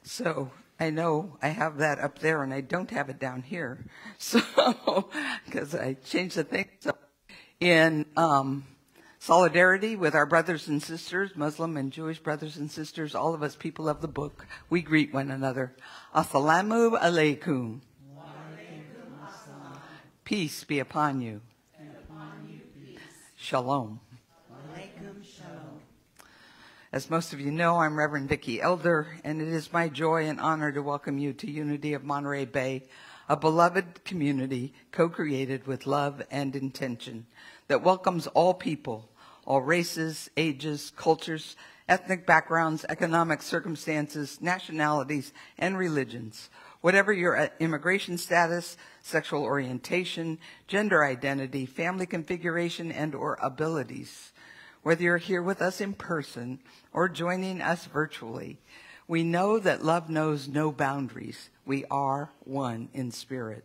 So I know I have that up there and I don't have it down here. So, because I changed the thing. So in solidarity with our brothers and sisters, Muslim and Jewish brothers and sisters, all of us people of the book, we greet one another. Assalamu alaikum. Peace be upon you. And upon you peace. Shalom. Alaikum shalom. As most of you know, I'm Reverend Vicki Elder, and it is my joy and honor to welcome you to Unity of Monterey Bay, a beloved community co-created with love and intention that welcomes all people, all races, ages, cultures, ethnic backgrounds, economic circumstances, nationalities, and religions. Whatever your immigration status, sexual orientation, gender identity, family configuration, and or abilities, whether you're here with us in person or joining us virtually, we know that love knows no boundaries. We are one in spirit.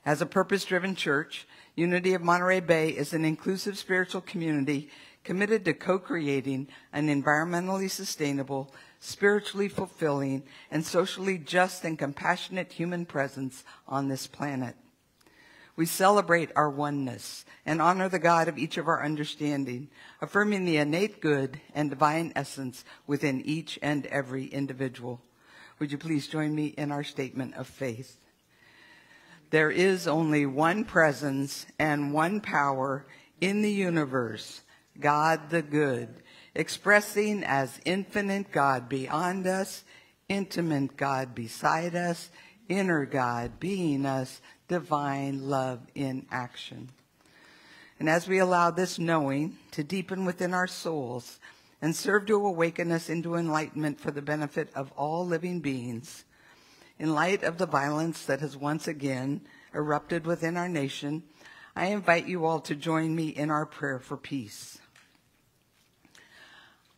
As a purpose-driven church, Unity of Monterey Bay is an inclusive spiritual community committed to co-creating an environmentally sustainable, spiritually fulfilling, and socially just and compassionate human presence on this planet. We celebrate our oneness and honor the God of each of our understanding, affirming the innate good and divine essence within each and every individual. Would you please join me in our statement of faith? There is only one presence and one power in the universe, God the good, expressing as infinite God beyond us, intimate God beside us, inner God being us, divine love in action. And as we allow this knowing to deepen within our souls and serve to awaken us into enlightenment for the benefit of all living beings, in light of the violence that has once again erupted within our nation, I invite you all to join me in our prayer for peace.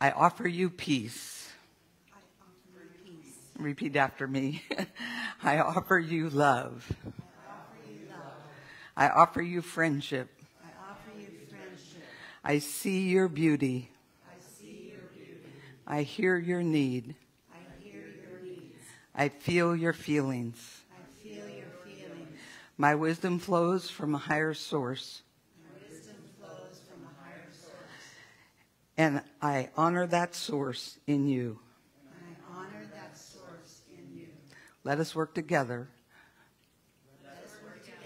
I offer you peace. I offer you peace. Repeat after me. I offer you love. I offer you love. I offer you friendship. I offer you friendship. I see your beauty. I see your beauty. I hear your need. I hear your needs. I feel your feelings. I feel your feelings. My wisdom flows from a higher source, My wisdom flows from a higher source. and I honor that source in you. And I honor that source in you. Let us work together Let us work together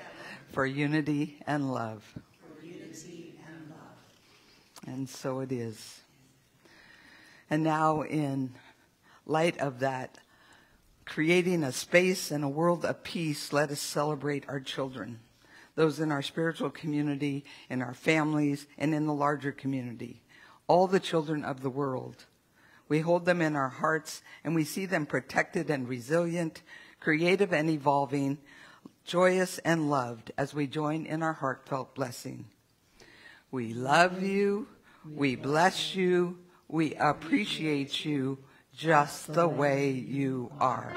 for unity and love. for unity and love. And so it is. And now, in light of that, creating a space and a world of peace, let us celebrate our children, those in our spiritual community, in our families, and in the larger community, all the children of the world. We hold them in our hearts, and we see them protected and resilient, creative and evolving, joyous and loved as we join in our heartfelt blessing. We love you, we bless you, we appreciate you just the way you are.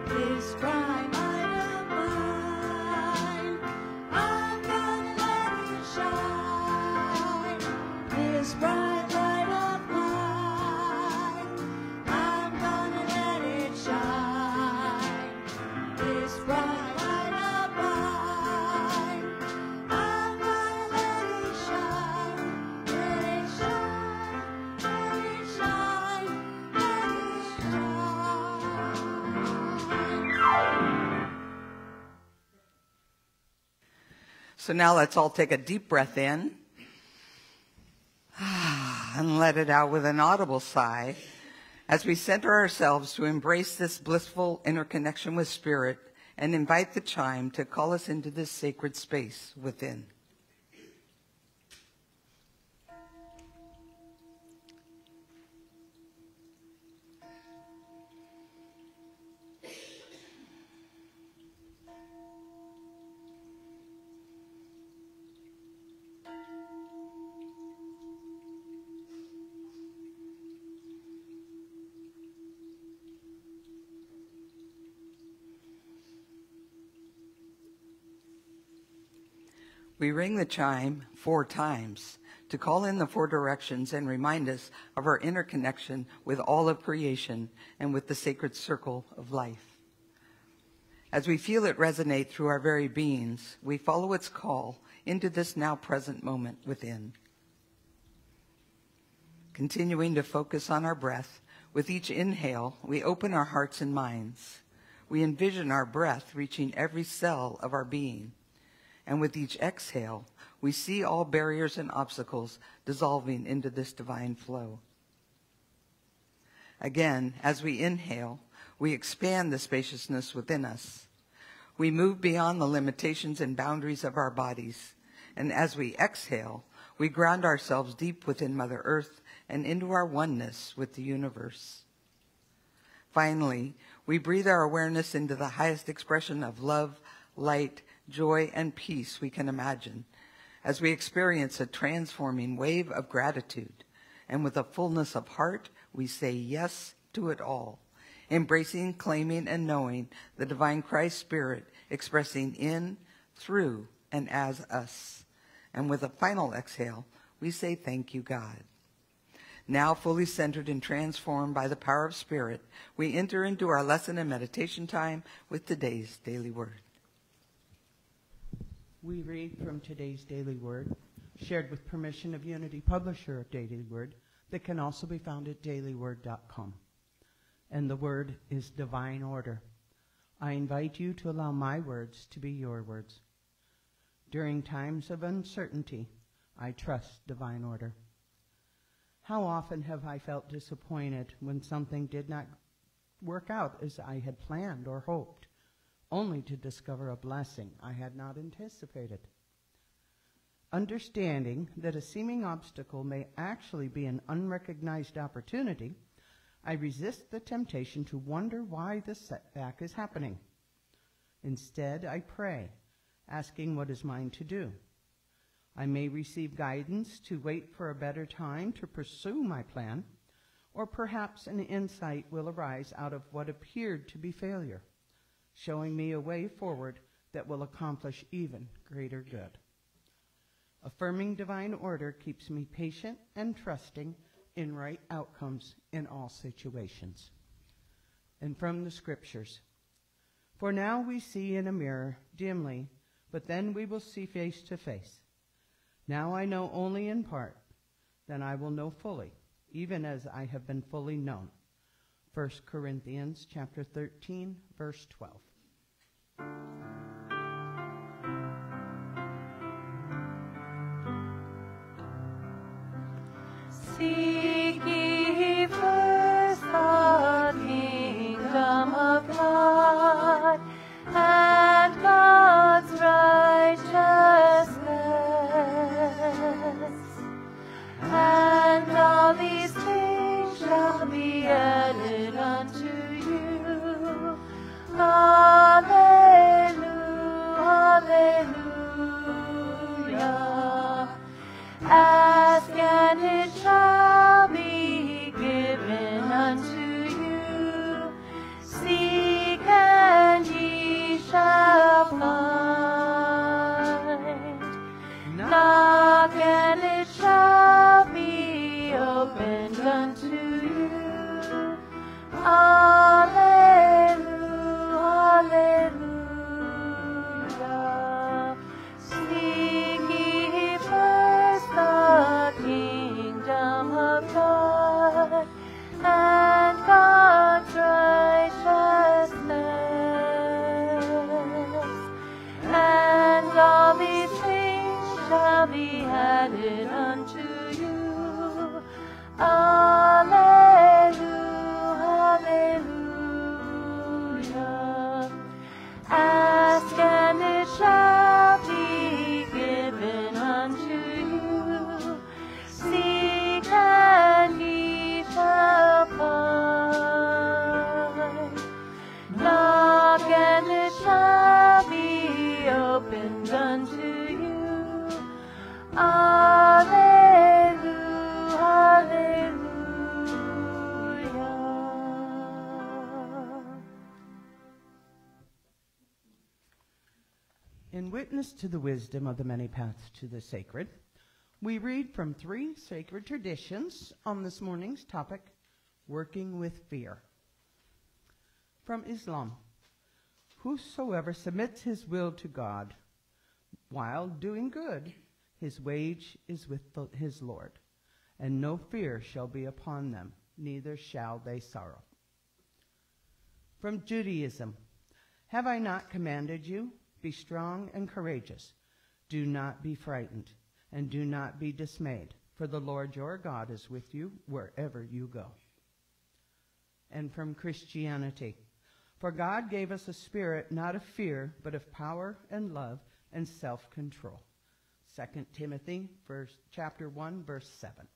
This bright light of mine, I'm gonna let it shine. This bright light of mine, I'm gonna let it shine. This bright light of mine, I'm gonna let it shine. Let it shine, let it shine, let it shine. So now let's all take a deep breath in and let it out with an audible sigh as we center ourselves to embrace this blissful interconnection with Spirit and invite the chime to call us into this sacred space within. We ring the chime 4 times to call in the four directions and remind us of our interconnection with all of creation and with the sacred circle of life. As we feel it resonate through our very beings, we follow its call into this now present moment within. Continuing to focus on our breath, with each inhale, we open our hearts and minds. We envision our breath reaching every cell of our being. And with each exhale, we see all barriers and obstacles dissolving into this divine flow. Again, as we inhale, we expand the spaciousness within us. We move beyond the limitations and boundaries of our bodies. And as we exhale, we ground ourselves deep within Mother Earth and into our oneness with the universe. Finally, we breathe our awareness into the highest expression of love, light, joy, and peace we can imagine, as we experience a transforming wave of gratitude. And with a fullness of heart, we say yes to it all, embracing, claiming, and knowing the divine Christ Spirit expressing in, through, and as us. And with a final exhale, we say thank you, God. Now fully centered and transformed by the power of Spirit, we enter into our lesson and meditation time with today's daily word. We read from today's daily word, shared with permission of Unity, publisher of Daily Word, that can also be found at dailyword.com. And the word is divine order. I invite you to allow my words to be your words. During times of uncertainty, I trust divine order. How often have I felt disappointed when something did not work out as I had planned or hoped, only to discover a blessing I had not anticipated. Understanding that a seeming obstacle may actually be an unrecognized opportunity, I resist the temptation to wonder why the setback is happening. Instead, I pray, asking what is mine to do. I may receive guidance to wait for a better time to pursue my plan, or perhaps an insight will arise out of what appeared to be failure, showing me a way forward that will accomplish even greater good. Affirming divine order keeps me patient and trusting in right outcomes in all situations. And from the scriptures, for now we see in a mirror dimly, but then we will see face to face. Now I know only in part, then I will know fully, even as I have been fully known. 1 Corinthians chapter 13, verse 12. Seek ye first the kingdom of God and God's righteousness, and all these things shall be added unto you. Hallelujah, hallelujah. Ask and it shall be given unto you. Seek and ye shall find. Knock and it shall be opened unto you. Hallelujah, hallelujah. Seek ye first the kingdom of God and God's righteousness, and all these things shall be added unto you. Hallelujah, hallelujah. Ask and it shall be given unto you. Seek and ye shall find. Knock and it shall be opened unto you. Hallelujah, hallelujah. In witness to the wisdom of the many paths to the sacred, We read from 3 sacred traditions on this morning's topic, working with fear. From Islam, whosoever submits his will to God while doing good, his wage is with his Lord, and no fear shall be upon them, neither shall they sorrow. From Judaism, have I not commanded you? Be strong and courageous. Do not be frightened, and do not be dismayed, for the Lord your God is with you wherever you go. And from Christianity, for God gave us a spirit not of fear, but of power and love and self-control. 2 Timothy chapter 1, verse 7.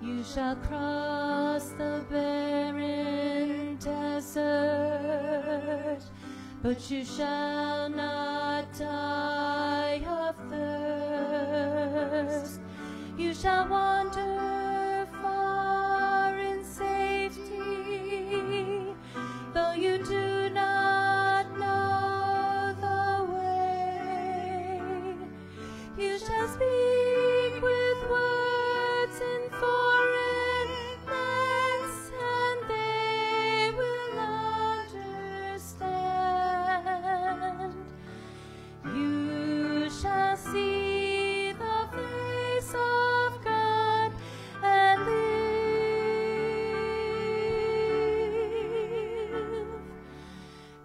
You shall cross the barren desert, but you shall not die of thirst. You shall wander far in safety, though you do not know the way. You shall speak with words in foreign lands, and they will understand. You shall see the face of God and live.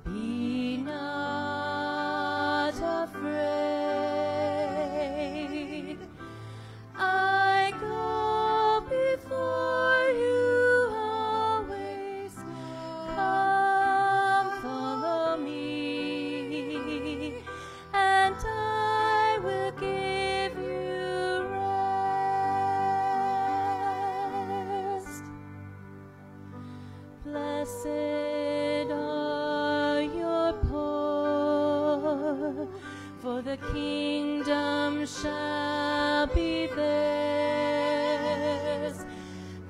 Be not afraid. I go before you always. Come, follow me, and I will give you rest. Blessed are your poor, for the kingdom shall be theirs.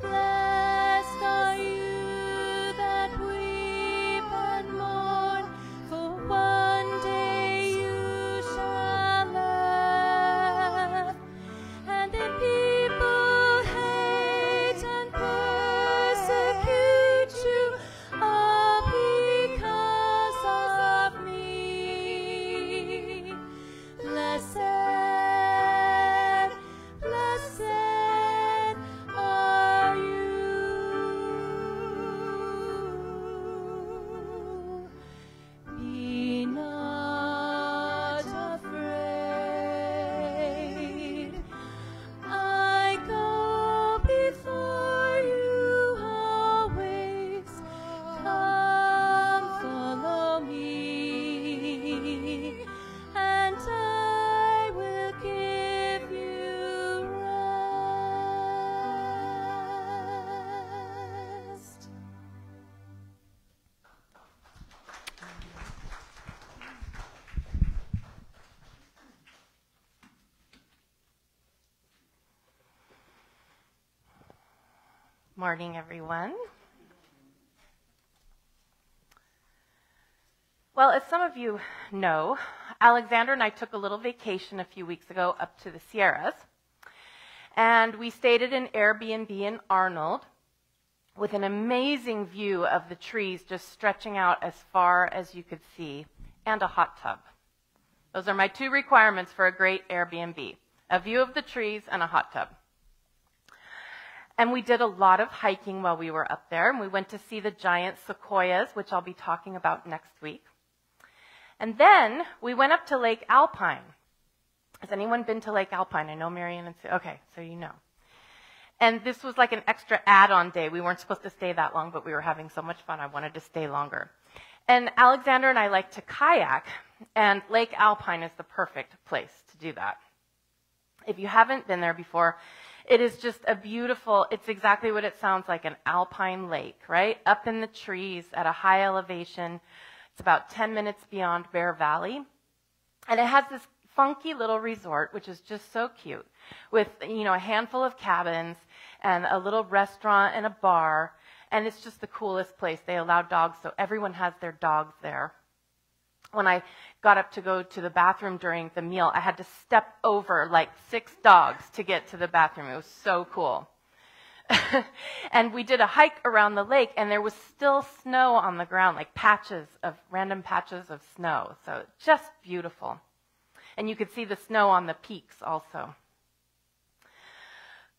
Blessed are you that weep and mourn, for one day you shall laugh. And if people hate and persecute you, all because of me, blessed, blessed are you. Be not afraid. I go before you always. Come, follow me, and I will give you rest. Morning, everyone. Well, as some of you know, Alexander and I took a little vacation a few weeks ago up to the Sierras, and we stayed at an Airbnb in Arnold with an amazing view of the trees just stretching out as far as you could see, and a hot tub. Those are my 2 requirements for a great Airbnb: a view of the trees and a hot tub. And we did a lot of hiking while we were up there, and we went to see the giant sequoias, which I'll be talking about next week. And then we went up to Lake Alpine. Has anyone been to Lake Alpine? I know Marianne and Sue. Okay, so you know. And this was like an extra add-on day. We weren't supposed to stay that long, but we were having so much fun, I wanted to stay longer. And Alexander and I like to kayak, and Lake Alpine is the perfect place to do that. If you haven't been there before, it is just a beautiful, it's exactly what it sounds like, an alpine lake, right? Up in the trees at a high elevation. It's about 10 minutes beyond Bear Valley. And it has this funky little resort, which is just so cute, with, a handful of cabins and a little restaurant and a bar. And it's just the coolest place. They allow dogs, so everyone has their dogs there. When I got up to go to the bathroom during the meal, I had to step over like 6 dogs to get to the bathroom. It was so cool. And we did a hike around the lake, and there was still snow on the ground, like random patches of snow. So just beautiful. And you could see the snow on the peaks also.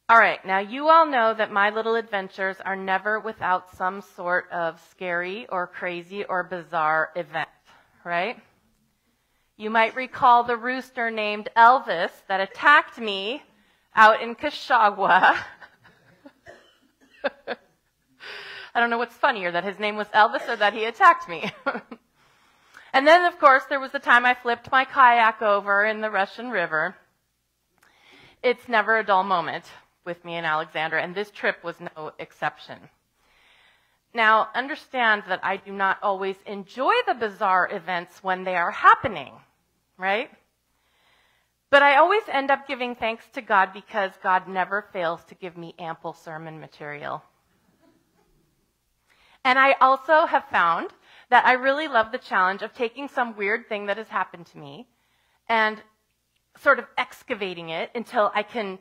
All right, now you all know that my little adventures are never without some sort of scary or crazy or bizarre event, right? You might recall the rooster named Elvis that attacked me out in Kashagwa. I don't know what's funnier, that his name was Elvis or that he attacked me. And then, of course, there was the time I flipped my kayak over in the Russian River. It's never a dull moment with me and Alexander, and this trip was no exception. Now, understand that I do not always enjoy the bizarre events when they are happening, right? But I always end up giving thanks to God because God never fails to give me ample sermon material. And I also have found that I really love the challenge of taking some weird thing that has happened to me and sort of excavating it until I can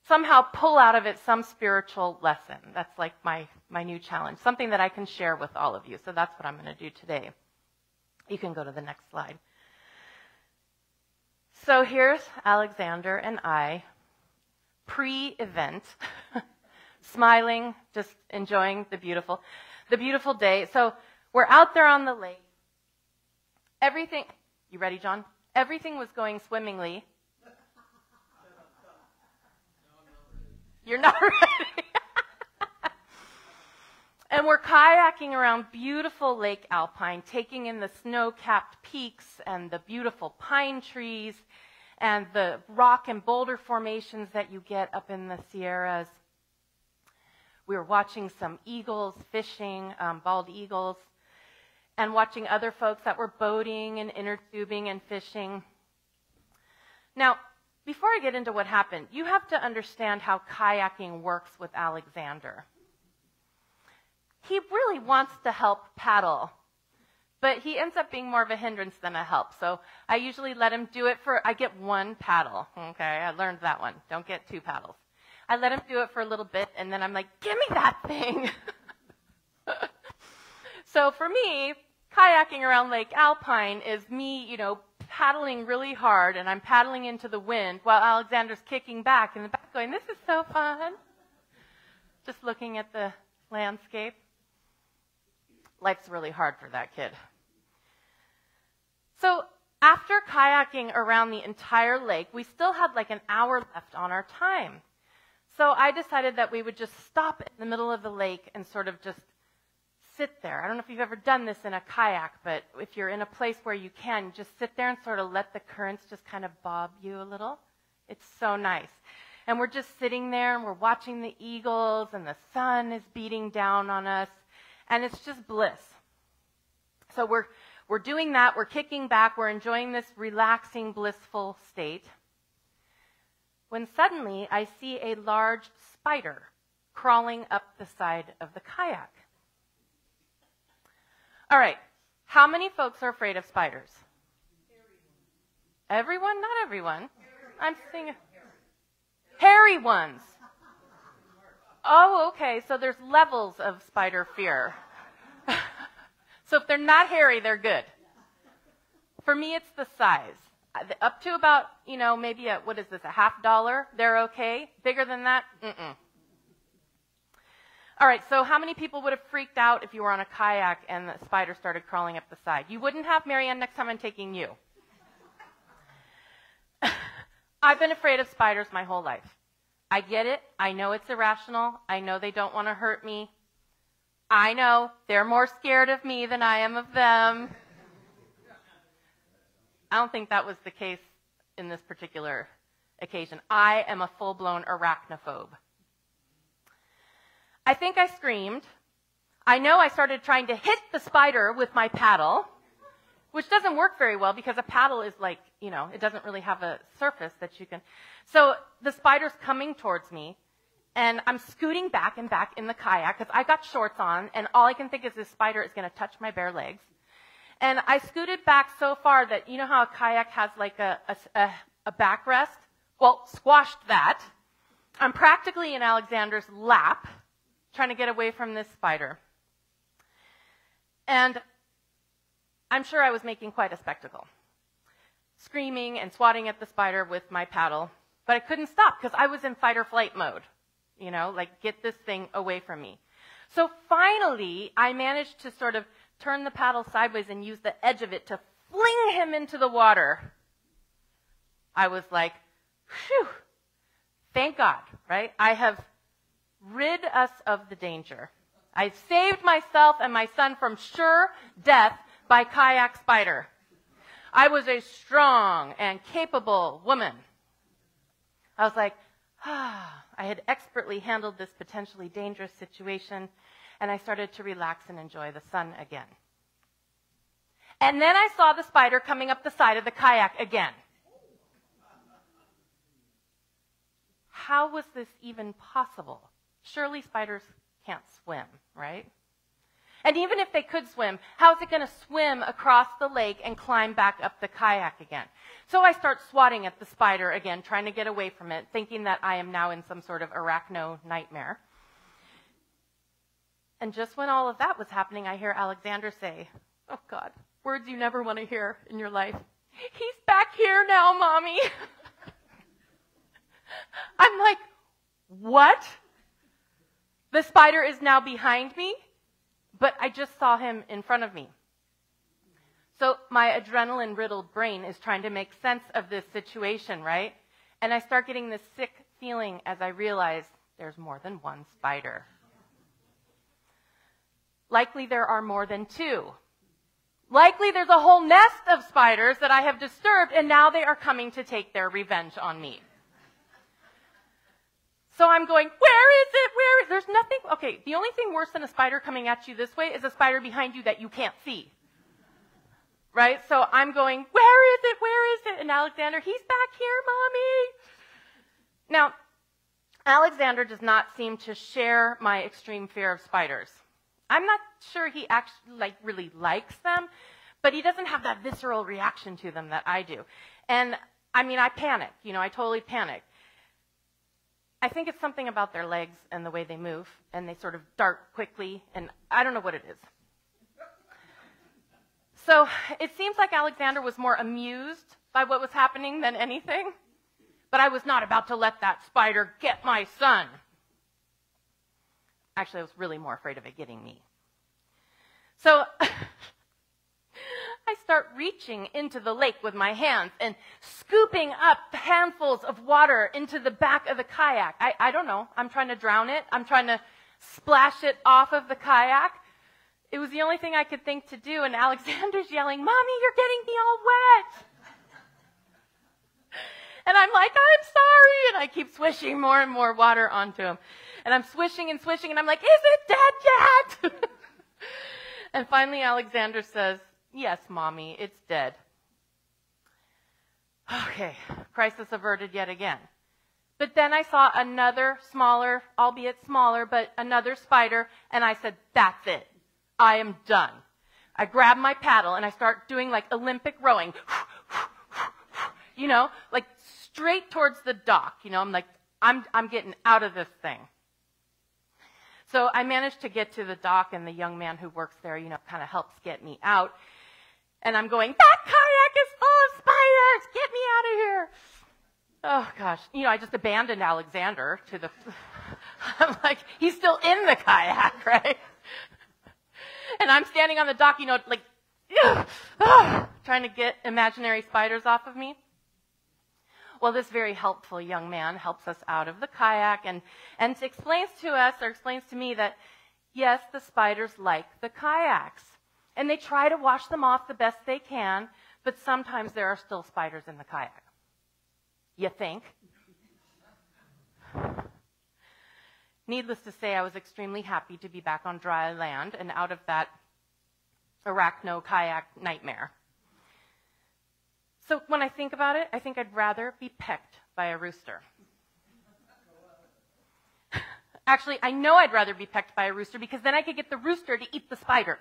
somehow pull out of it some spiritual lesson. That's like my new challenge, something that I can share with all of you. So that's what I'm going to do today. You can go to the next slide. So here's Alexander and I, pre-event, smiling, just enjoying the beautiful day. So we're out there on the lake. Everything, you ready, John? Everything was going swimmingly. You're not ready. And we're kayaking around beautiful Lake Alpine, taking in the snow-capped peaks and the beautiful pine trees and the rock and boulder formations that you get up in the Sierras. We were watching some eagles fishing, bald eagles, and watching other folks that were boating and inner tubing and fishing. Now, before I get into what happened, you have to understand how kayaking works with Alexander. He really wants to help paddle, but he ends up being more of a hindrance than a help. So I usually let him do it I get 1 paddle. Okay, I learned that one. Don't get 2 paddles. I let him do it for a little bit, and then I'm like, give me that thing. So for me, kayaking around Lake Alpine is me, paddling really hard, and I'm paddling into the wind while Alexander's kicking back in the back going, this is so fun. Just looking at the landscape. Life's really hard for that kid. So after kayaking around the entire lake, we still had like an hour left on our time. So I decided that we would just stop in the middle of the lake and sort of just sit there. I don't know if you've ever done this in a kayak, but if you're in a place where you can, just sit there and sort of let the currents just kind of bob you a little. It's so nice. And we're just sitting there and we're watching the eagles and the sun is beating down on us. And it's just bliss. So we're doing that. We're kicking back. We're enjoying this relaxing, blissful state. When suddenly I see a large spider crawling up the side of the kayak. All right. How many folks are afraid of spiders? Everyone? Not everyone. I'm seeing hairy ones. Oh, okay. So there's levels of spider fear. So if they're not hairy, they're good. For me, it's the size. Up to about, maybe what is this, a $50, they're okay. Bigger than that, All right, so how many people would have freaked out if you were on a kayak and the spider started crawling up the side? You wouldn't have, Marianne, next time I'm taking you. I've been afraid of spiders my whole life. I get it. I know it's irrational. I know they don't want to hurt me. I know, they're more scared of me than I am of them. I don't think that was the case in this particular occasion. I am a full-blown arachnophobe. I think I screamed. I know I started trying to hit the spider with my paddle, which doesn't work very well because a paddle is like, it doesn't really have a surface that you can. So the spider's coming towards me, and I'm scooting back and back in the kayak because I got shorts on, and all I can think is this spider is going to touch my bare legs. And I scooted back so far that, you know how a kayak has like a backrest? Well, squashed that. I'm practically in Alexander's lap, trying to get away from this spider. And I'm sure I was making quite a spectacle, screaming and swatting at the spider with my paddle, but I couldn't stop because I was in fight or flight mode, like get this thing away from me. So finally, I managed to sort of turn the paddle sideways and use the edge of it to fling him into the water. I was like, phew, thank God, right? I have rid us of the danger. I saved myself and my son from sure death by kayak spider. I was a strong and capable woman. I was like, I had expertly handled this potentially dangerous situation, and I started to relax and enjoy the sun again. And then I saw the spider coming up the side of the kayak again. How was this even possible? Surely spiders can't swim, right? And even if they could swim, how is it going to swim across the lake and climb back up the kayak again? So I start swatting at the spider again, trying to get away from it, thinking that I am now in some sort of arachno nightmare. And just when all of that was happening, I hear Alexander say, oh God, words you never want to hear in your life. He's back here now, Mommy. I'm like, what? The spider is now behind me, but I just saw him in front of me. So my adrenaline-riddled brain is trying to make sense of this situation, right? And I start getting this sick feeling as I realize there's more than one spider. Likely there are more than two. Likely there's a whole nest of spiders that I have disturbed, and now they are coming to take their revenge on me. So I'm going, where is it? Where is it? There's nothing. Okay, the only thing worse than a spider coming at you this way is a spider behind you that you can't see. Right? So I'm going, where is it? Where is it? And Alexander, he's back here, Mommy. Now, Alexander does not seem to share my extreme fear of spiders. I'm not sure he actually really likes them, but he doesn't have that visceral reaction to them that I do. And I mean, I panic. I totally panic. I think it's something about their legs and the way they move, and they sort of dart quickly, and I don't know what it is. So it seems like Alexander was more amused by what was happening than anything, but I was not about to let that spider get my son. Actually, I was really more afraid of it getting me. So I start reaching into the lake with my hands and scooping up handfuls of water into the back of the kayak. I don't know. I'm trying to drown it. I'm trying to splash it off of the kayak. It was the only thing I could think to do, and Alexander's yelling, Mommy, you're getting me all wet. And I'm like, I'm sorry, and I keep swishing more and more water onto him. And I'm swishing and swishing, and I'm like, is it dead yet? And finally Alexander says, yes, Mommy, it's dead. Okay, crisis averted yet again. But then I saw another smaller, albeit smaller, but another spider, and I said, that's it. I am done. I grab my paddle, and I start doing like Olympic rowing, like straight towards the dock. I'm like, I'm getting out of this thing. So I managed to get to the dock, and the young man who works there, kind of helps get me out. And I'm going, that kayak is full of spiders! Get me out of here! Oh, gosh. I just abandoned Alexander to the... I'm like, he's still in the kayak, right? And I'm standing on the dock, trying to get imaginary spiders off of me. Well, this very helpful young man helps us out of the kayak and explains to me that Yes, the spiders like the kayaks, and they try to wash them off the best they can, but sometimes there are still spiders in the kayak. You think? Needless to say, I was extremely happy to be back on dry land and out of that arachno kayak nightmare. So when I think about it, I think I'd rather be pecked by a rooster. Actually, I know I'd rather be pecked by a rooster because then I could get the rooster to eat the spider.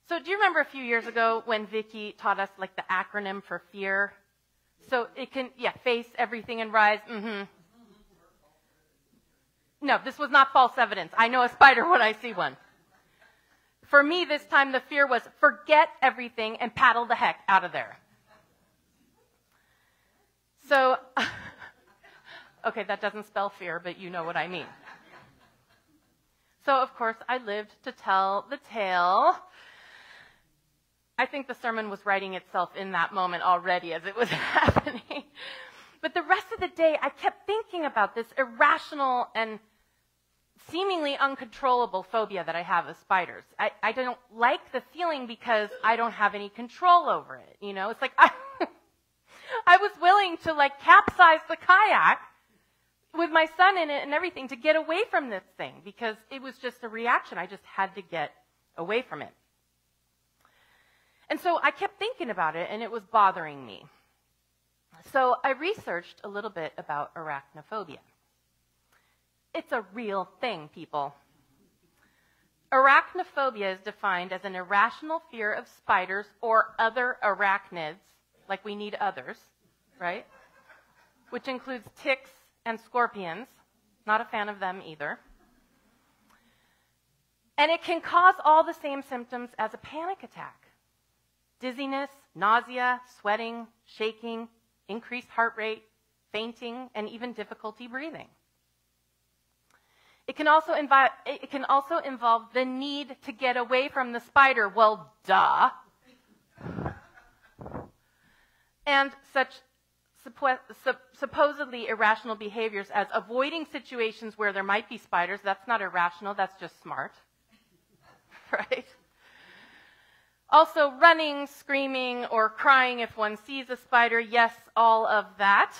So do you remember a few years ago when Vicki taught us like the acronym for fear? So it can, face everything and rise. Mm-hmm. No, this was not false evidence. I know a spider when I see one. For me this time the fear was forget everything and paddle the heck out of there. So, okay, that doesn't spell fear, but you know what I mean. So, of course, I lived to tell the tale. I think the sermon was writing itself in that moment already as it was happening. But the rest of the day, I kept thinking about this irrational and seemingly uncontrollable phobia that I have of spiders. I don't like the feeling because I don't have any control over it. You know, it's like I was willing to like capsize the kayak with my son in it and everything to get away from this thing because it was just a reaction. I just had to get away from it. And so I kept thinking about it and it was bothering me. So I researched a little bit about arachnophobia. It's a real thing, people. Arachnophobia is defined as an irrational fear of spiders or other arachnids, like we need others, right? Which includes ticks and scorpions. Not a fan of them either. And it can cause all the same symptoms as a panic attack. Dizziness, nausea, sweating, shaking, increased heart rate, fainting, and even difficulty breathing. It can also involve the need to get away from the spider. Well, duh. And such supposedly irrational behaviors as avoiding situations where there might be spiders. That's not irrational, that's just smart. Right? Also running, screaming, or crying if one sees a spider. Yes, all of that.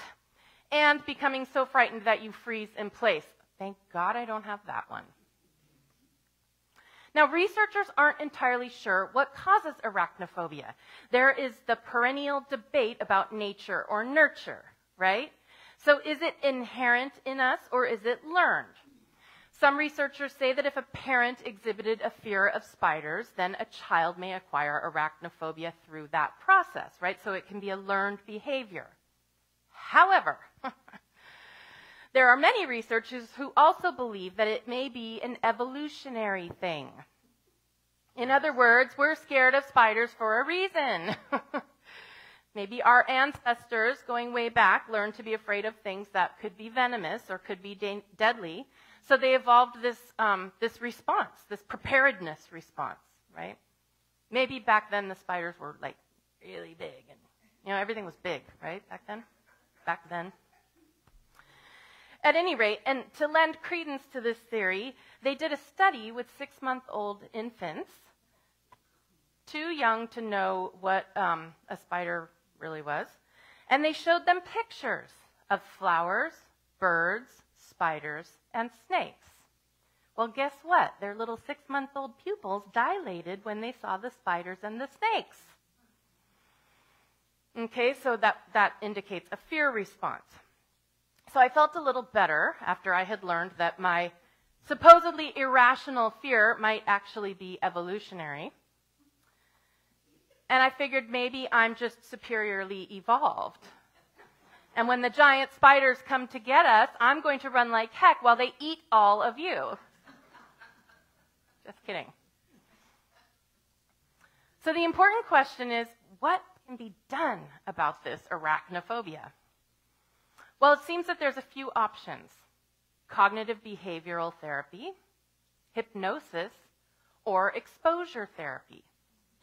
And becoming so frightened that you freeze in place. Thank God I don't have that one. Now, researchers aren't entirely sure what causes arachnophobia. There is the perennial debate about nature or nurture, right? So is it inherent in us or is it learned? Some researchers say that if a parent exhibited a fear of spiders, then a child may acquire arachnophobia through that process, right? So it can be a learned behavior. However, there are many researchers who also believe that it may be an evolutionary thing. In other words, we're scared of spiders for a reason. Maybe our ancestors, going way back, learned to be afraid of things that could be venomous or could be deadly. So they evolved this response, this preparedness response, right? Maybe back then the spiders were like really big and, everything was big, right, back then. At any rate, and to lend credence to this theory, they did a study with 6-month-old infants, too young to know what a spider really was, and they showed them pictures of flowers, birds, spiders, and snakes. Well, guess what? Their little 6-month-old pupils dilated when they saw the spiders and the snakes. Okay, so that indicates a fear response. So I felt a little better after I had learned that my supposedly irrational fear might actually be evolutionary. And I figured maybe I'm just superiorly evolved. And when the giant spiders come to get us, I'm going to run like heck while they eat all of you. Just kidding. So the important question is, what can be done about this arachnophobia? Well, it seems that there's a few options: cognitive behavioral therapy, hypnosis, or exposure therapy.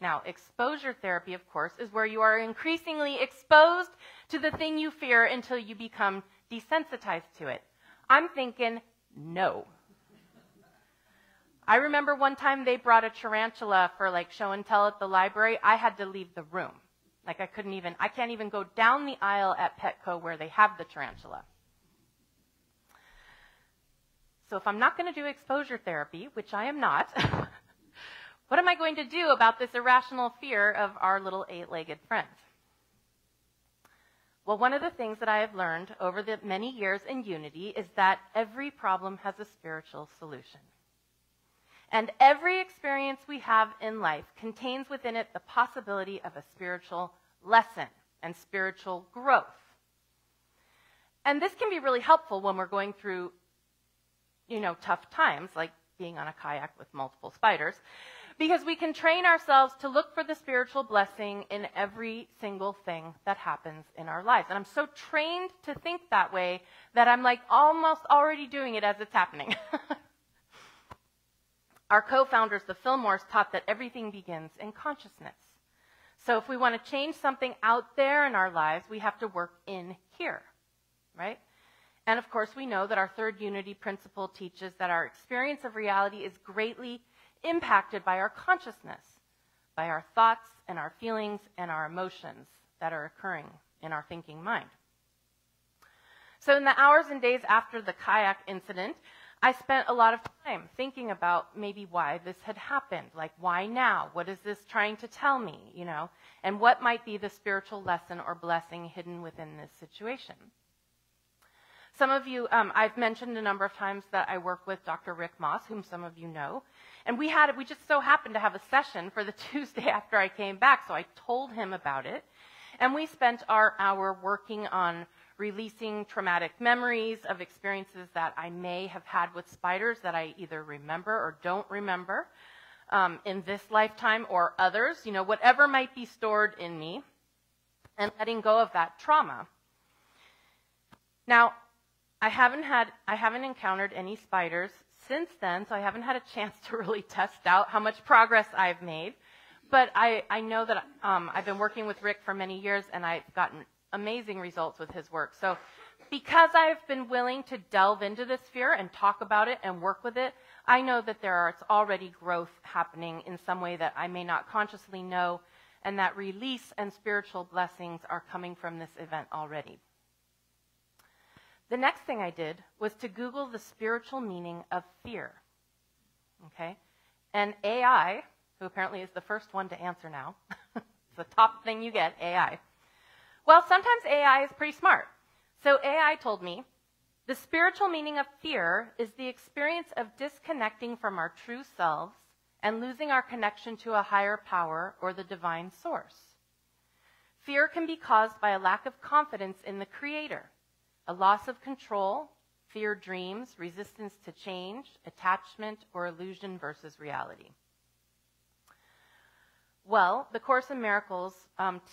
Now, exposure therapy, of course, is where you are increasingly exposed to the thing you fear until you become desensitized to it. I'm thinking No. I remember one time they brought a tarantula for like show and tell at the library. I had to leave the room. Like I can't even go down the aisle at Petco where they have the tarantula. So if I'm not going to do exposure therapy, which I am not, what am I going to do about this irrational fear of our little 8-legged friend? Well, one of the things that I have learned over the many years in Unity is that every problem has a spiritual solution. And every experience we have in life contains within it the possibility of a spiritual lesson and spiritual growth. And this can be really helpful when we're going through, tough times, like being on a kayak with multiple spiders, because we can train ourselves to look for the spiritual blessing in every single thing that happens in our lives. And I'm so trained to think that way that I'm like almost already doing it as it's happening. Our co-founders, the Fillmores, taught that everything begins in consciousness. So if we want to change something out there in our lives, we have to work in here, right? And of course, we know that our third unity principle teaches that our experience of reality is greatly impacted by our consciousness, by our thoughts and our feelings and our emotions that are occurring in our thinking mind. So in the hours and days after the kayak incident, I spent a lot of time thinking about maybe why this had happened. Like, why now? What is this trying to tell me, And what might be the spiritual lesson or blessing hidden within this situation? Some of you, I've mentioned a number of times that I work with Dr. Rick Moss, whom some of you know. And we just so happened to have a session for the Tuesday after I came back, so I told him about it. And we spent our hour working on releasing traumatic memories of experiences that I may have had with spiders that I either remember or don't remember in this lifetime or others, whatever might be stored in me, and letting go of that trauma. Now, I haven't encountered any spiders since then, so I haven't had a chance to really test out how much progress I've made. But I know that I've been working with Rick for many years, and I've gotten amazing results with his work. So because I've been willing to delve into this fear and talk about it and work with it, I know that it's already growth happening in some way that I may not consciously know, and that release and spiritual blessings are coming from this event already. The next thing I did was to Google the spiritual meaning of fear. Okay? And AI, who apparently is the first one to answer now, it's the top thing you get, AI. Well, sometimes AI is pretty smart. So AI told me, the spiritual meaning of fear is the experience of disconnecting from our true selves and losing our connection to a higher power or the divine source. Fear can be caused by a lack of confidence in the Creator, a loss of control, fear dreams, resistance to change, attachment, or illusion versus reality. Well, the Course in Miracles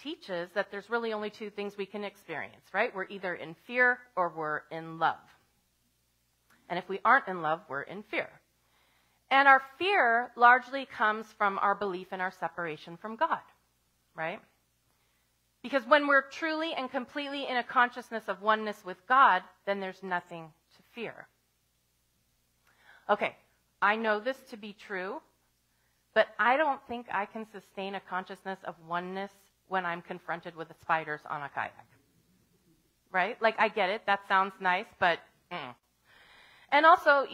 teaches that there's really only two things we can experience, right? We're either in fear or we're in love. And if we aren't in love, we're in fear. And our fear largely comes from our belief in our separation from God, right? Because when we're truly and completely in a consciousness of oneness with God, then there's nothing to fear. Okay, I know this to be true, but I don't think I can sustain a consciousness of oneness when I'm confronted with the spiders on a kayak. Right? Like, I get it. That sounds nice, but And also,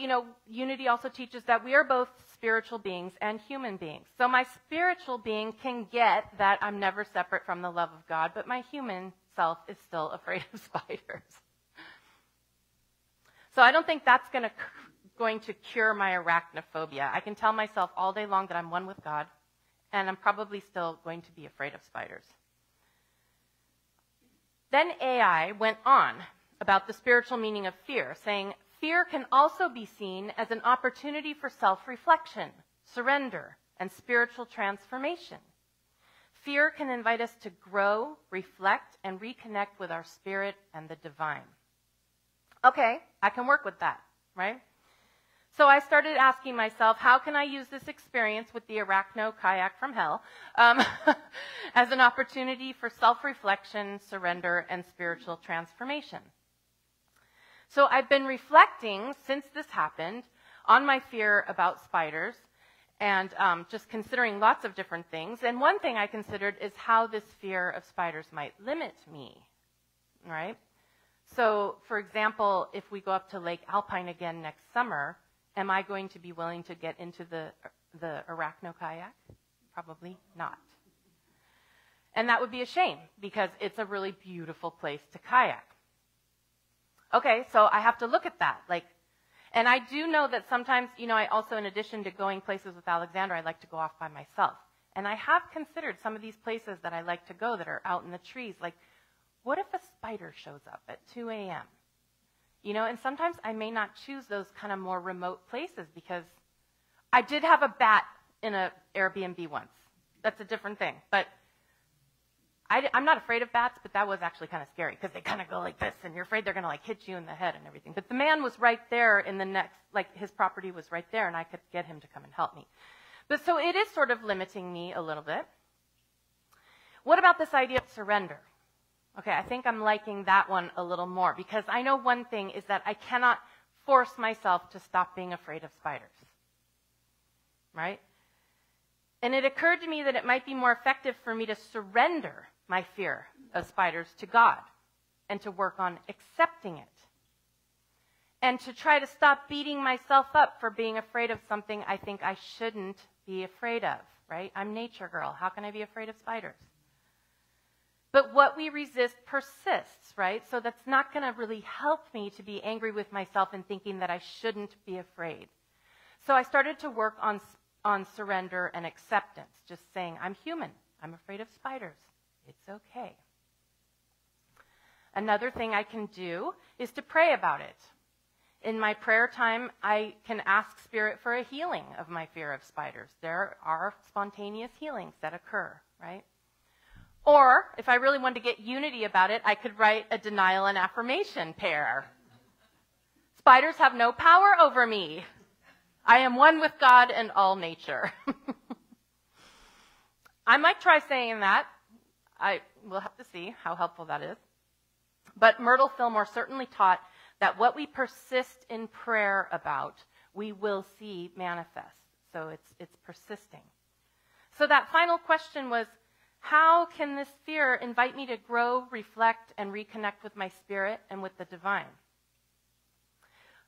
Unity also teaches that we are both spiritual beings and human beings. So my spiritual being can get that I'm never separate from the love of God, but my human self is still afraid of spiders. So I don't think that's going to cure my arachnophobia. I can tell myself all day long that I'm one with God, and I'm probably still going to be afraid of spiders. Then AI went on about the spiritual meaning of fear, saying, fear can also be seen as an opportunity for self-reflection, surrender, and spiritual transformation. Fear can invite us to grow, reflect, and reconnect with our spirit and the divine. Okay, I can work with that, right? So I started asking myself, how can I use this experience with the Arachno kayak from hell as an opportunity for self-reflection, surrender, and spiritual transformation? So I've been reflecting since this happened on my fear about spiders and just considering lots of different things. And one thing I considered is how this fear of spiders might limit me, right? So, for example, if we go up to Lake Alpine again next summer, am I going to be willing to get into the arachno kayak? Probably not. And that would be a shame because it's a really beautiful place to kayak. Okay, so I have to look at that. And I do know that sometimes, I also, in addition to going places with Alexander, I like to go off by myself. And I have considered some of these places that I like to go that are out in the trees. Like, what if a spider shows up at 2 a.m.? And sometimes I may not choose those kind of more remote places because I did have a bat in an Airbnb once. That's a different thing. But I'm not afraid of bats, but that was actually kind of scary because they kind of go like this, and you're afraid they're going to hit you in the head and everything. But the man was right there in the next, his property was right there, and I could get him to come and help me. But so it is sort of limiting me a little bit. What about this idea of surrender? Okay, I think I'm liking that one a little more because I know one thing is that I cannot force myself to stop being afraid of spiders, right? And it occurred to me that it might be more effective for me to surrender my fear of spiders to God and to work on accepting it and to try to stop beating myself up for being afraid of something I think I shouldn't be afraid of, right? I'm nature girl. How can I be afraid of spiders? But what we resist persists, right? So that's not going to really help me to be angry with myself and thinking that I shouldn't be afraid. So I started to work on surrender and acceptance, just saying, I'm human. I'm afraid of spiders. It's okay. Another thing I can do is to pray about it. In my prayer time, I can ask Spirit for a healing of my fear of spiders. There are spontaneous healings that occur, right? Or, if I really wanted to get unity about it, I could write a denial and affirmation pair. Spiders have no power over me. I am one with God and all nature. I might try saying that. I will have to see how helpful that is. But Myrtle Fillmore certainly taught that what we persist in prayer about, we will see manifest. So it's persisting. So that final question was, how can this fear invite me to grow, reflect, and reconnect with my spirit and with the divine?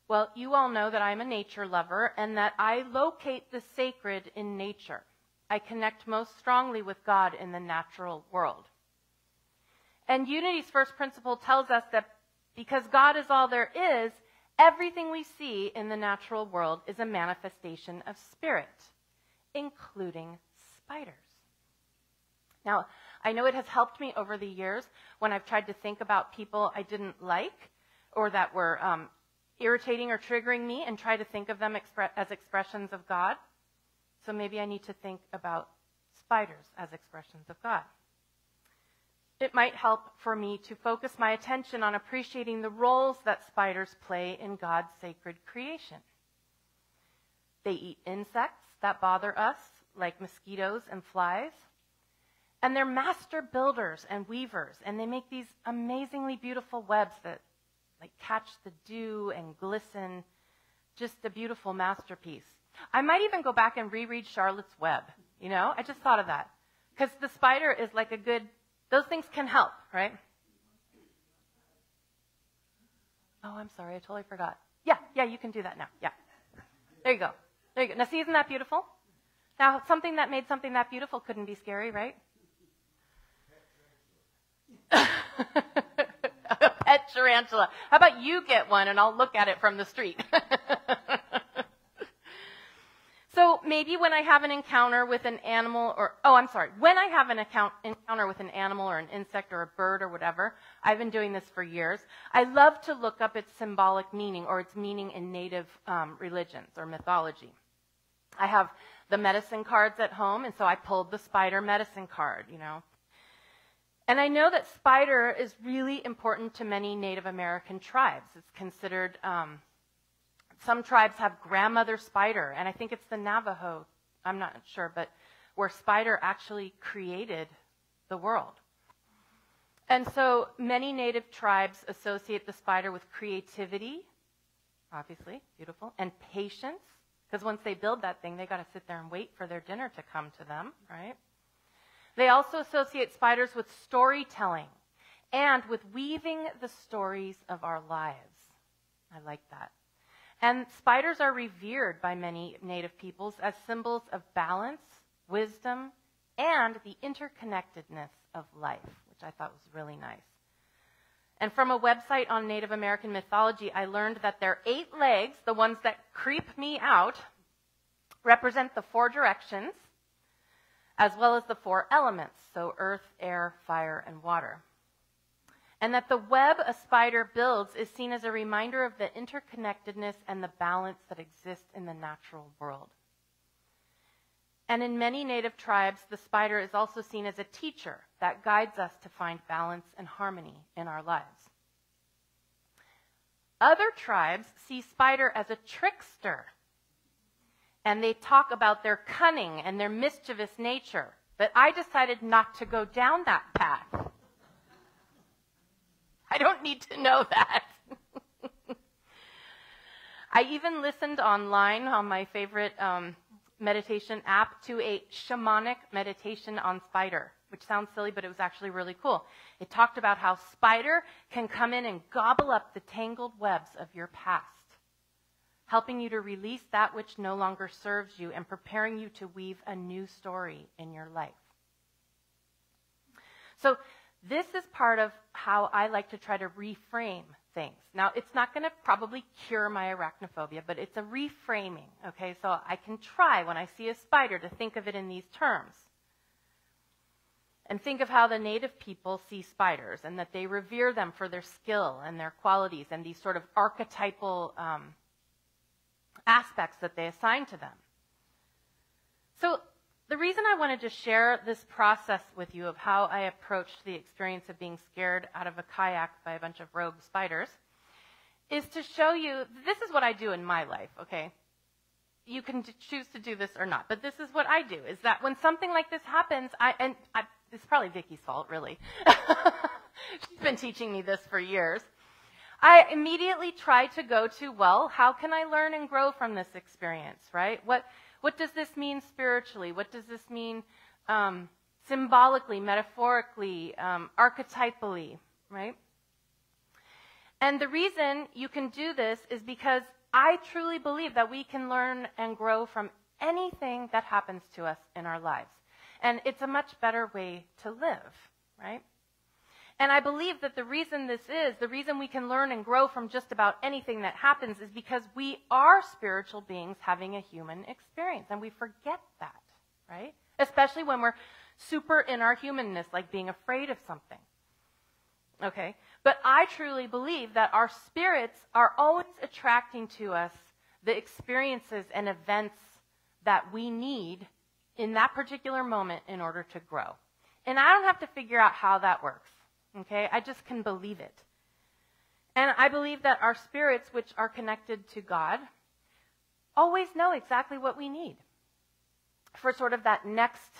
Well, you all know that I'm a nature lover and that I locate the sacred in nature. I connect most strongly with God in the natural world. And Unity's first principle tells us that because God is all there is, everything we see in the natural world is a manifestation of spirit, including spiders. Now, I know it has helped me over the years when I've tried to think about people I didn't like or that were irritating or triggering me and try to think of them as expressions of God. So maybe I need to think about spiders as expressions of God. It might help for me to focus my attention on appreciating the roles that spiders play in God's sacred creation. They eat insects that bother us, like mosquitoes and flies. And they're master builders and weavers, and they make these amazingly beautiful webs that catch the dew and glisten. Just a beautiful masterpiece. I might even go back and reread Charlotte's Web. I just thought of that. Because the spider is like a good, those things can help, right? Oh, I'm sorry, I totally forgot. Yeah, you can do that now. Yeah. There you go. Now see, isn't that beautiful? Now, something that made something that beautiful couldn't be scary, right? A pet tarantula. How about you get one and I'll look at it from the street? So maybe when I have an encounter with an animal when I have an encounter with an animal or an insect or a bird or whatever, I've been doing this for years, I love to look up its symbolic meaning or its meaning in native religions or mythology. I have the medicine cards at home, and so I pulled the spider medicine card, And I know that spider is really important to many Native American tribes. It's considered, some tribes have grandmother spider, and I think it's the Navajo, I'm not sure, but where spider actually created the world. And so many native tribes associate the spider with creativity, obviously, beautiful, and patience, because once they build that thing, they got to sit there and wait for their dinner to come to them, right? They also associate spiders with storytelling and with weaving the stories of our lives. I like that. And spiders are revered by many native peoples as symbols of balance, wisdom, and the interconnectedness of life, which I thought was really nice. And from a website on Native American mythology, I learned that their 8 legs, the ones that creep me out, represent the 4 directions, as well as the 4 elements, so earth, air, fire, and water. And that the web a spider builds is seen as a reminder of the interconnectedness and the balance that exists in the natural world. And in many native tribes, the spider is also seen as a teacher that guides us to find balance and harmony in our lives. Other tribes see spider as a trickster, and they talk about their cunning and their mischievous nature. But I decided not to go down that path. I don't need to know that. I even listened online on my favorite meditation app to a shamanic meditation on spider, which sounds silly, but it was actually really cool. It talked about how spider can come in and gobble up the tangled webs of your past, helping you to release that which no longer serves you and preparing you to weave a new story in your life. So this is part of how I like to try to reframe things. Now, it's not going to probably cure my arachnophobia, but it's a reframing, okay? So I can try, when I see a spider, to think of it in these terms. And think of how the native people see spiders and that they revere them for their skill and their qualities and these sort of archetypal aspects that they assign to them. So the reason I wanted to share this process with you of how I approached the experience of being scared out of a kayak by a bunch of rogue spiders is to show you, this is what I do in my life, okay? You can choose to do this or not, but this is what I do, is that when something like this happens, it's probably Vicky's fault, really. She's been teaching me this for years. I immediately try to go to, well, how can I learn and grow from this experience, right? What does this mean spiritually? What does this mean symbolically, metaphorically, archetypally, right? And the reason you can do this is because I truly believe that we can learn and grow from anything that happens to us in our lives. And it's a much better way to live, right? And I believe that the reason we can learn and grow from just about anything that happens is because we are spiritual beings having a human experience. And we forget that, right? Especially when we're super in our humanness, like being afraid of something. Okay? But I truly believe that our spirits are always attracting to us the experiences and events that we need in that particular moment in order to grow. And I don't have to figure out how that works. Okay, I just can believe it. And I believe that our spirits, which are connected to God, always know exactly what we need for sort of that next.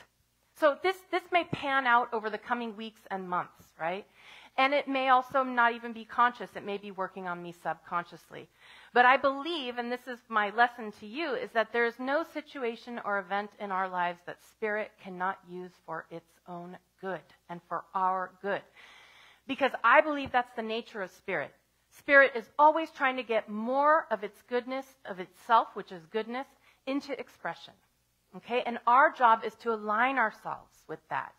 So this may pan out over the coming weeks and months, right? And it may also not even be conscious. It may be working on me subconsciously. But I believe, and this is my lesson to you, is that there is no situation or event in our lives that spirit cannot use for its own good and for our good. Because I believe that's the nature of spirit. Spirit is always trying to get more of its goodness, of itself, which is goodness, into expression. Okay? And our job is to align ourselves with that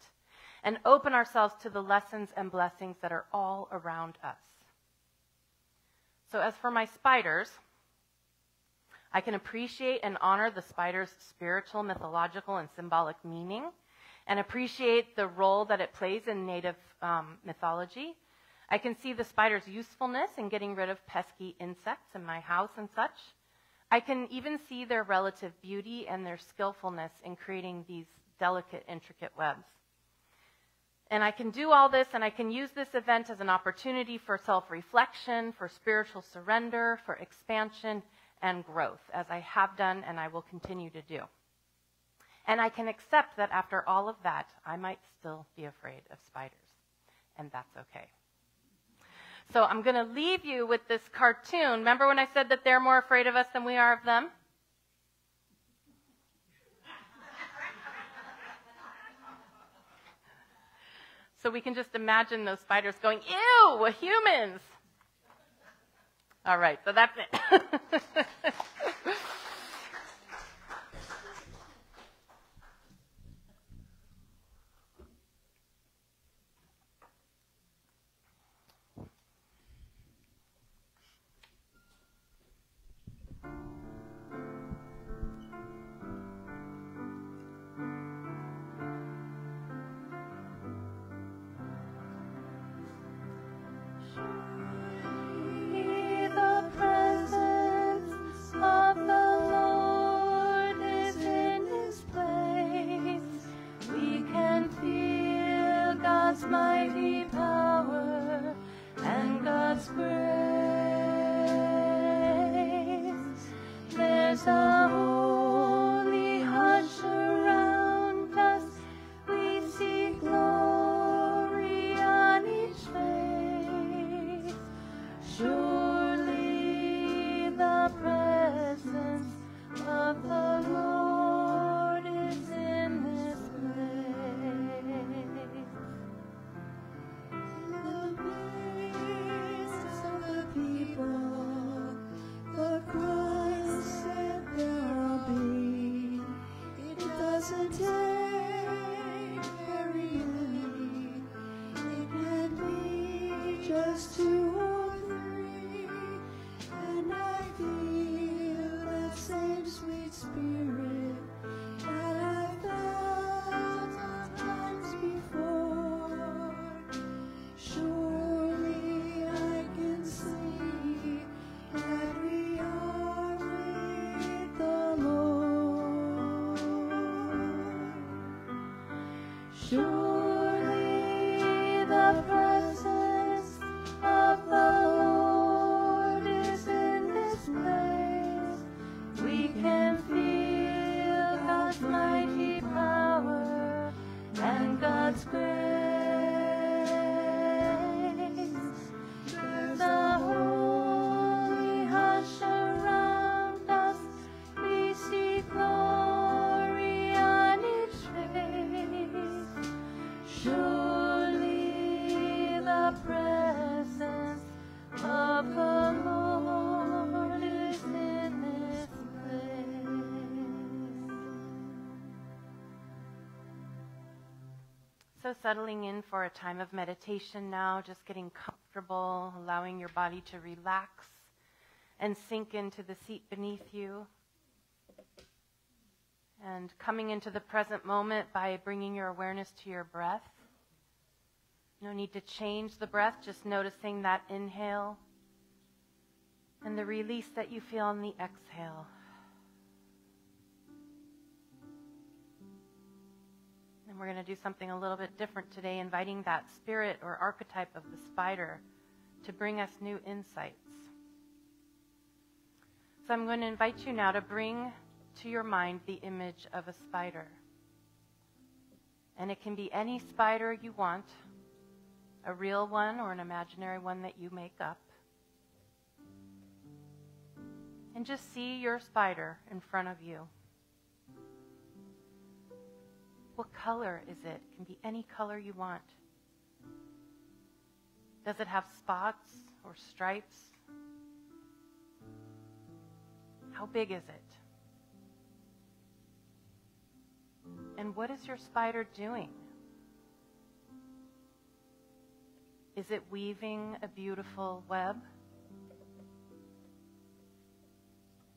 and open ourselves to the lessons and blessings that are all around us. So as for my spiders, I can appreciate and honor the spider's spiritual, mythological, and symbolic meaning, and appreciate the role that it plays in native mythology. I can see the spider's usefulness in getting rid of pesky insects in my house and such. I can even see their relative beauty and their skillfulness in creating these delicate, intricate webs. And I can do all this, and I can use this event as an opportunity for self-reflection, for spiritual surrender, for expansion and growth, as I have done and I will continue to do. And I can accept that after all of that, I might still be afraid of spiders. and that's okay. So I'm going to leave you with this cartoon. Remember when I said that they're more afraid of us than we are of them? So we can just imagine those spiders going, ew, humans. All right, so that's it. The presence of the Lord is in His place. We can feel God's mighty power and God's grace. There's a holy hush around us. We see glory on each face. Surely the presence of the Lord is in this place. In the praises of the people, the Christ said there'll be. It doesn't take very many. It can be just 2 or 3, and I feel that same sweet spirit that I felt times before. Surely I can see that we are with the Lord. Surely the presence of the Lord is in this place. We can feel God's mighty power and God's grace. There's a holy hush around us. We see glory on each face. Surely the presence of the Lord is in this place. So settling in for a time of meditation now, just getting comfortable, allowing your body to relax and sink into the seat beneath you. And coming into the present moment by bringing your awareness to your breath. No need to change the breath, just noticing that inhale and the release that you feel on the exhale. And we're going to do something a little bit different today, inviting that spirit or archetype of the spider to bring us new insights. So I'm going to invite you now to bring to your mind the image of a spider. And it can be any spider you want, a real one or an imaginary one that you make up. And just see your spider in front of you. What color is it? It can be any color you want. Does it have spots or stripes? How big is it? And what is your spider doing? Is it weaving a beautiful web?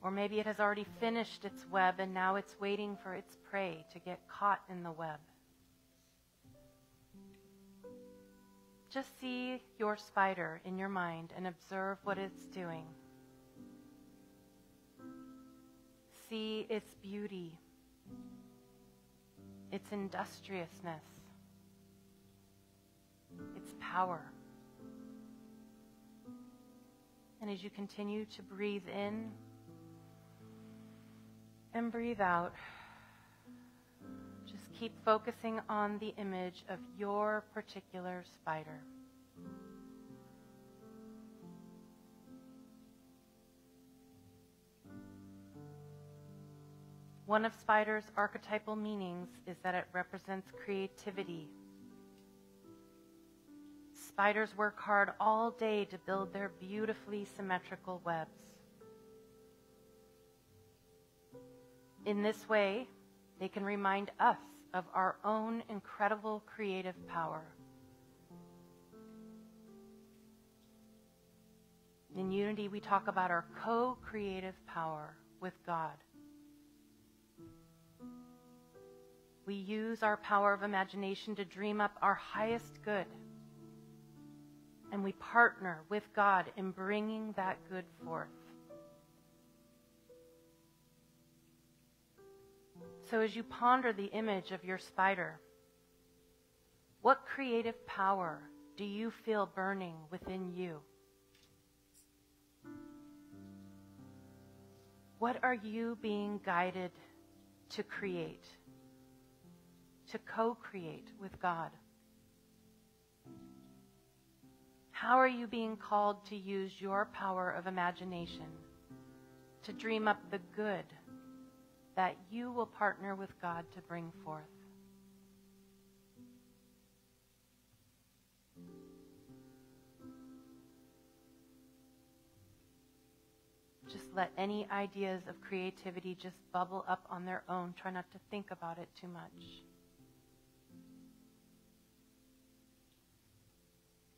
Or maybe it has already finished its web and now it's waiting for its prey to get caught in the web. Just see your spider in your mind and observe what it's doing. See its beauty, its industriousness, its power. And as you continue to breathe in and breathe out, just keep focusing on the image of your particular spider. One of spider's archetypal meanings is that it represents creativity. Spiders work hard all day to build their beautifully symmetrical webs. In this way, they can remind us of our own incredible creative power. In Unity, we talk about our co-creative power with God. We use our power of imagination to dream up our highest good. And we partner with God in bringing that good forth. So as you ponder the image of your spider, what creative power do you feel burning within you? What are you being guided to create, to co-create with God? How are you being called to use your power of imagination to dream up the good that you will partner with God to bring forth? Just let any ideas of creativity just bubble up on their own. Try not to think about it too much.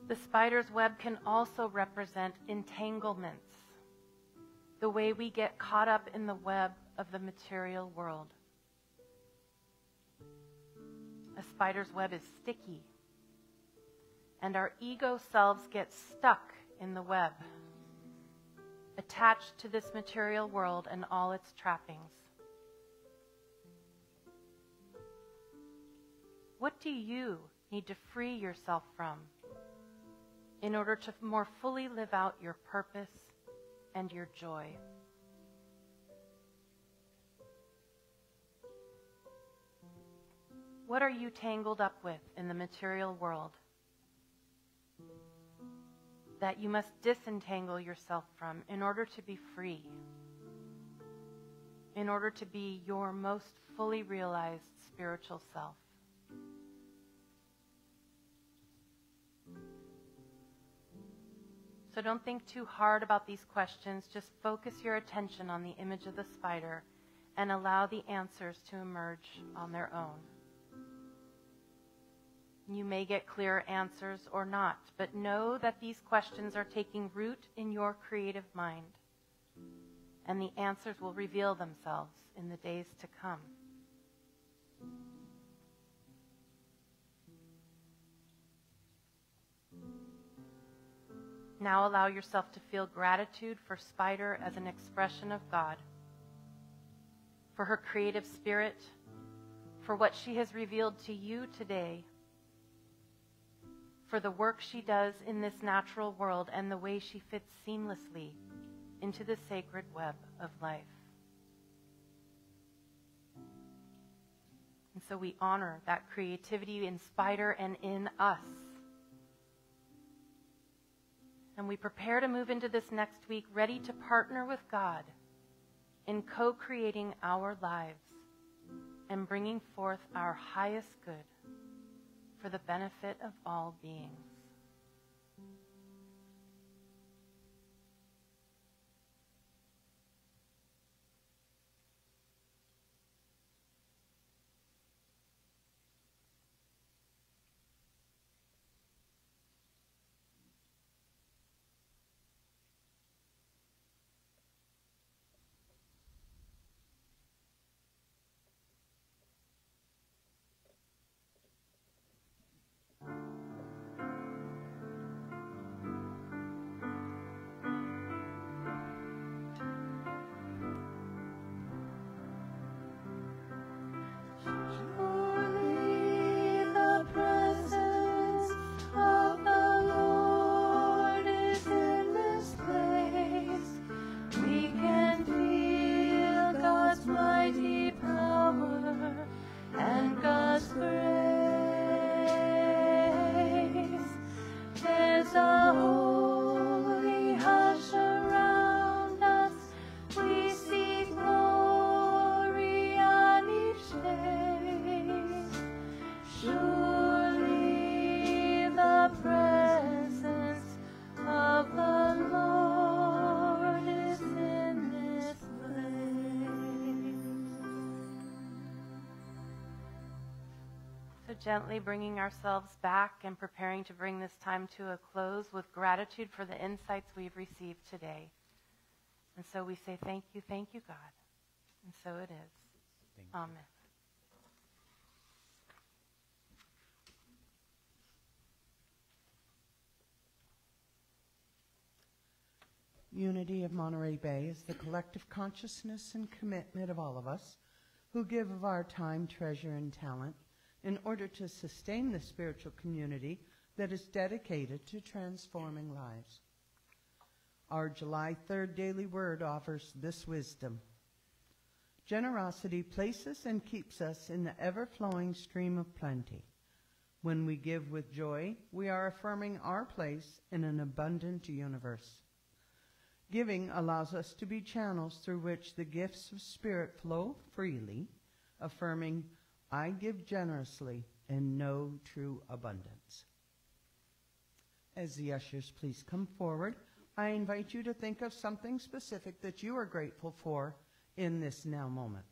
The spider's web can also represent entanglements, the way we get caught up in the web of the material world. A spider's web is sticky, and our ego selves get stuck in the web, attached to this material world and all its trappings. What do you need to free yourself from in order to more fully live out your purpose and your joy? What are you tangled up with in the material world that you must disentangle yourself from in order to be free, in order to be your most fully realized spiritual self? So don't think too hard about these questions. Just focus your attention on the image of the spider and allow the answers to emerge on their own. You may get clear answers or not, but know that these questions are taking root in your creative mind, and the answers will reveal themselves in the days to come. Now allow yourself to feel gratitude for Spider as an expression of God, for her creative spirit, for what she has revealed to you today, for the work she does in this natural world and the way she fits seamlessly into the sacred web of life. And so we honor that creativity in Spider and in us. And we prepare to move into this next week ready to partner with God in co-creating our lives and bringing forth our highest good for the benefit of all beings. gently bringing ourselves back and preparing to bring this time to a close with gratitude for the insights we've received today. And so we say thank you, God. And so it is. Amen. Unity of Monterey Bay is the collective consciousness and commitment of all of us who give of our time, treasure, and talent in order to sustain the spiritual community that is dedicated to transforming lives. Our July 3rd daily word offers this wisdom. Generosity places and keeps us in the ever-flowing stream of plenty. When we give with joy, we are affirming our place in an abundant universe. Giving allows us to be channels through which the gifts of spirit flow freely, affirming, I give generously and know true abundance. As the ushers please come forward, I invite you to think of something specific that you are grateful for in this now moment.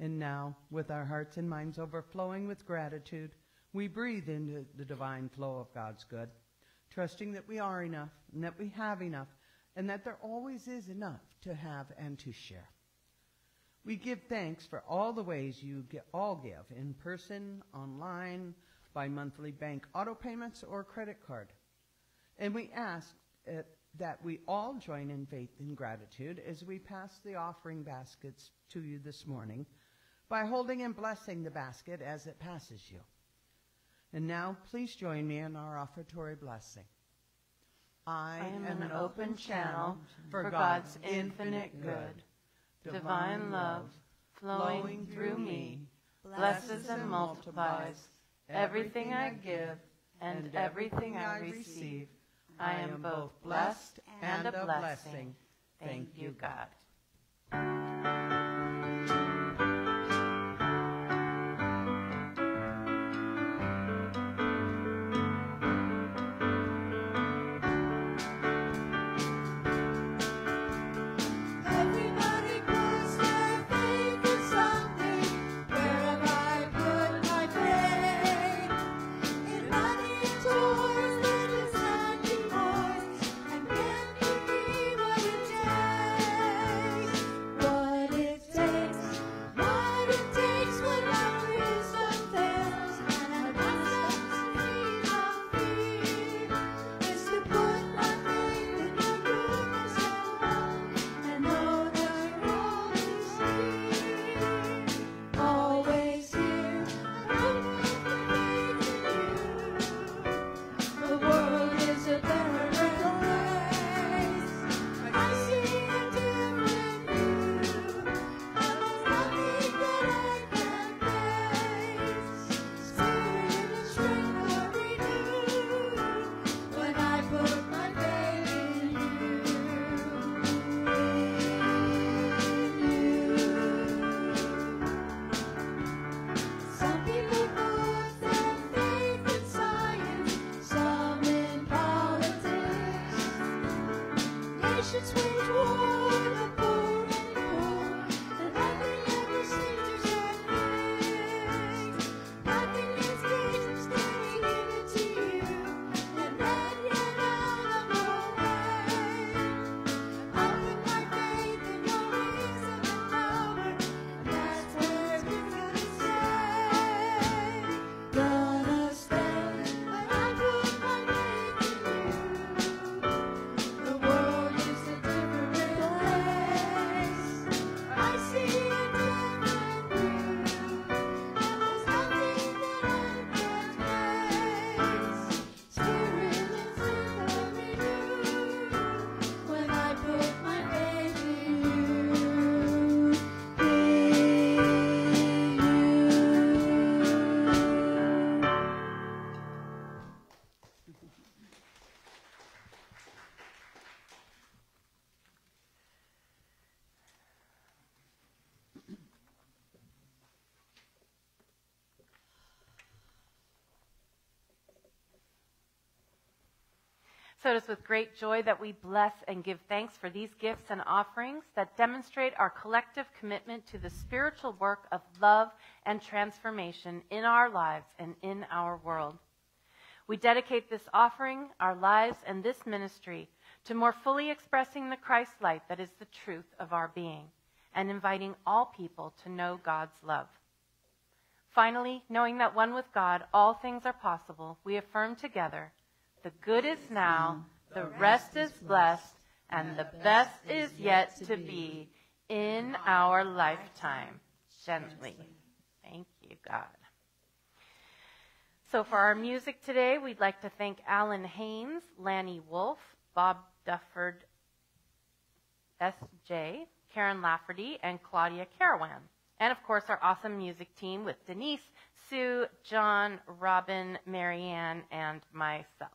And now, with our hearts and minds overflowing with gratitude, we breathe into the divine flow of God's good, trusting that we are enough and that we have enough and that there always is enough to have and to share. We give thanks for all the ways you all give, in person, online, by monthly bank auto payments or credit card. And we ask that we all join in faith and gratitude as we pass the offering baskets to you this morning, by holding and blessing the basket as it passes you. And now, please join me in our offertory blessing. I am an open channel for God's infinite good. Divine love flowing through me blesses and multiplies everything I give and everything I receive. I am both blessed and a blessing. Thank you, God. The world is a different place. So it is with great joy that we bless and give thanks for these gifts and offerings that demonstrate our collective commitment to the spiritual work of love and transformation in our lives and in our world. We dedicate this offering, our lives, and this ministry to more fully expressing the Christ light that is the truth of our being and inviting all people to know God's love. Finally, knowing that one with God, all things are possible, we affirm together, the good is now, the rest is blessed, and the best is yet to be in our lifetime. Gently. Thank you, God. So for our music today, we'd like to thank Alan Haynes, Lanny Wolf, Bob Dufford, S.J., Karen Lafferty, and Claudia Carawan. And, of course, our awesome music team with Denise, Sue, John, Robin, Marianne, and myself.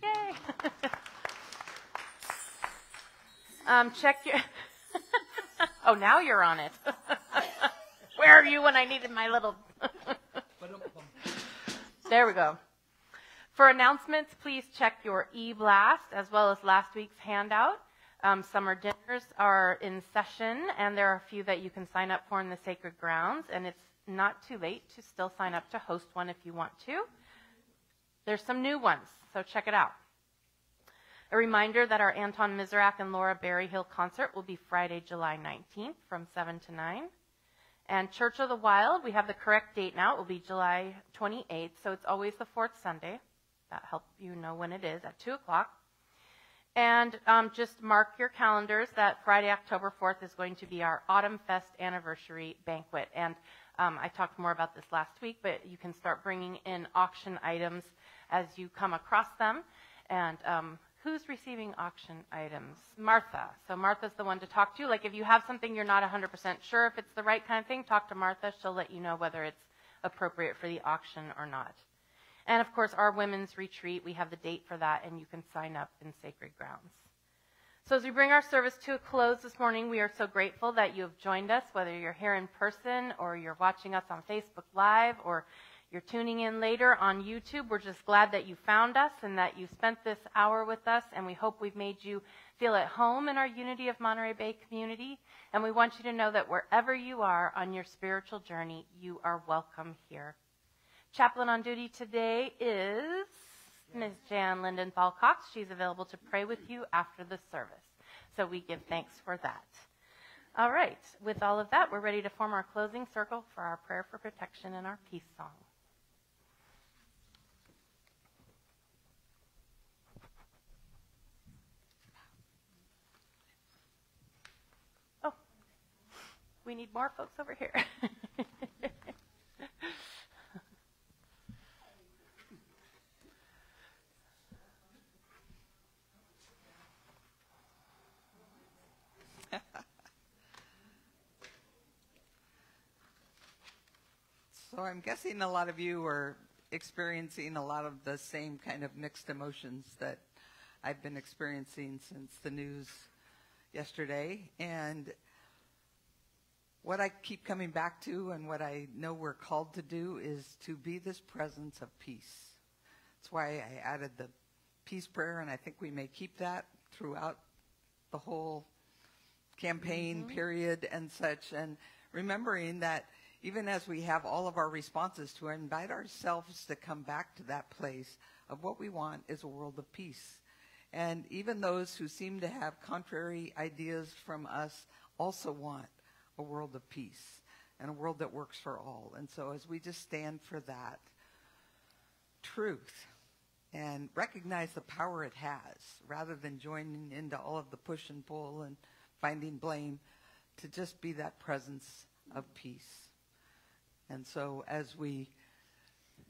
Yay! Check your... Oh, now you're on it. Where are you when I needed my little... There we go. For announcements, please check your e-blast as well as last week's handout. Summer dinners are in session, and there are a few that you can sign up for in the Sacred Grounds, and it's not too late to still sign up to host one if you want to. There's some new ones, so check it out. A reminder that our Anton Miserak and Laura Berryhill concert will be Friday, July 19th from 7 to 9. And Church of the Wild, we have the correct date now. It will be July 28th, so it's always the fourth Sunday. That helps you know when it is, at 2 o'clock. And just mark your calendars that Friday, October 4th is going to be our Autumn Fest anniversary banquet. And I talked more about this last week, but you can start bringing in auction items as you come across them. And who's receiving auction items? Martha. So Martha's the one to talk to. Like if you have something you're not 100% sure if it's the right kind of thing, talk to Martha. She'll let you know whether it's appropriate for the auction or not. And, of course, our women's retreat, we have the date for that, and you can sign up in Sacred Grounds. So as we bring our service to a close this morning, we are so grateful that you have joined us, whether you're here in person or you're watching us on Facebook Live or you're tuning in later on YouTube. We're just glad that you found us and that you spent this hour with us, and we hope we've made you feel at home in our Unity of Monterey Bay community. And we want you to know that wherever you are on your spiritual journey, you are welcome here. Chaplain on duty today is Ms. Jan Lindenthal Cox. She's available to pray with you after the service. So we give thanks for that. All right. With all of that, we're ready to form our closing circle for our prayer for protection and our peace song. Oh, we need more folks over here. So I'm guessing a lot of you are experiencing a lot of the same kind of mixed emotions that I've been experiencing since the news yesterday. And what I keep coming back to and what I know we're called to do is to be this presence of peace. That's why I added the peace prayer, and I think we may keep that throughout the whole campaign period and such. And remembering that even as we have all of our responses to invite ourselves to come back to that place of what we want is a world of peace. And even those who seem to have contrary ideas from us also want a world of peace and a world that works for all. And so as we just stand for that truth and recognize the power it has, rather than joining into all of the push and pull and finding blame, to just be that presence of peace. And so as we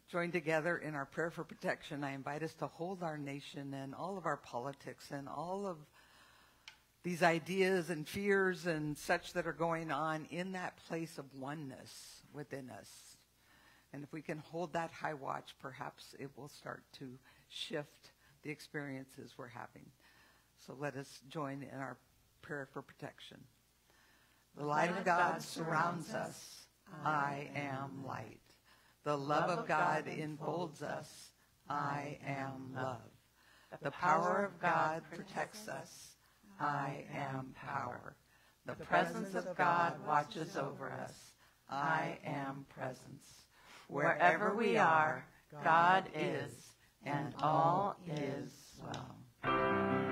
join together in our prayer for protection, I invite us to hold our nation and all of our politics and all of these ideas and fears and such that are going on in that place of oneness within us. And if we can hold that high watch, perhaps it will start to shift the experiences we're having. So let us join in our prayer for protection. The light of God surrounds us. I am light. The love of God enfolds us. I am love. The power of God protects us. I am power. The presence of God watches over us. I am presence. Wherever we are, God is, and all is well.